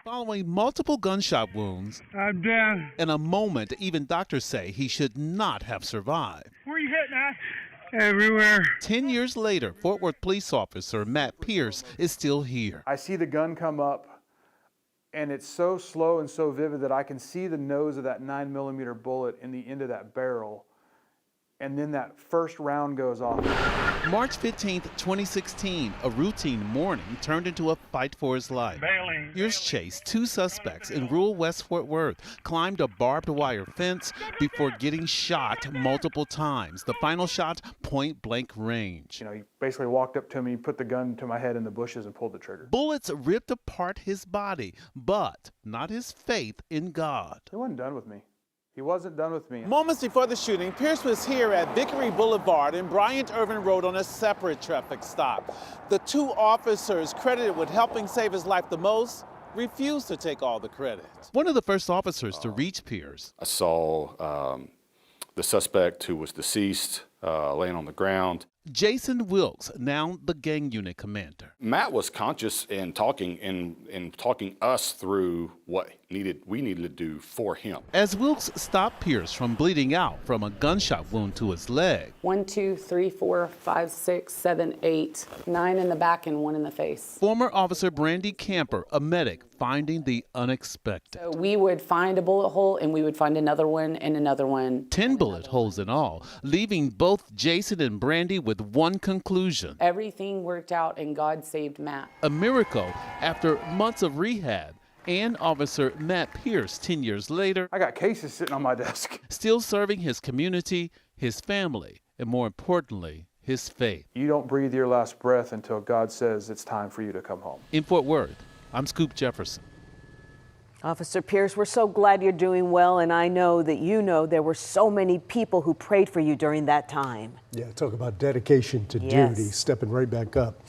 Following multiple gunshot wounds I'm down. and a moment even doctors say he should not have survived. Where are you hitting at? Everywhere. 10 years later, Fort Worth police officer Matt Pearce is still here. I see the gun come up, and it's so slow and so vivid that I can see the nose of that 9mm bullet in the end of that barrel, and then that first round goes off. March 15th, 2016, a routine morning turned into a fight for his life. Here's Chase, two suspects in rural West Fort Worth, climbed a barbed wire fence before getting shot multiple times. The final shot, point-blank range. You know, he basically walked up to me, put the gun to my head in the bushes, and pulled the trigger. Bullets ripped apart his body, but not his faith in God. He wasn't done with me. He wasn't done with me. Moments before the shooting, Pearce was here at Vickery Boulevard and Bryant Irvin Road on a separate traffic stop. The two officers credited with helping save his life the most refused to take all the credit. One of the first officers to reach Pearce. I saw the suspect, who was deceased, laying on the ground. Jason Wilkes, now the gang unit commander. Matt was conscious in talking us through what we needed to do for him. As Wilkes stopped Pearce from bleeding out from a gunshot wound to his leg. 1, 2, 3, 4, 5, 6, 7, 8, 9 in the back and 1 in the face. Former Officer Brandy Camper, a medic, finding the unexpected. So we would find a bullet hole and we would find another one and another one. 10 bullet holes in all, leaving both Jason and Brandy with one conclusion. Everything worked out and God saved Matt. A miracle after months of rehab. And Officer Matt Pearce, 10 years later, I got cases sitting on my desk. still serving his community, his family, and more importantly, his faith. You don't breathe your last breath until God says it's time for you to come home. In Fort Worth, I'm Scoop Jefferson. Officer Pearce, we're so glad you're doing well, and I know that you know there were so many people who prayed for you during that time. Yeah, talk about dedication to Yes. duty, stepping right back up.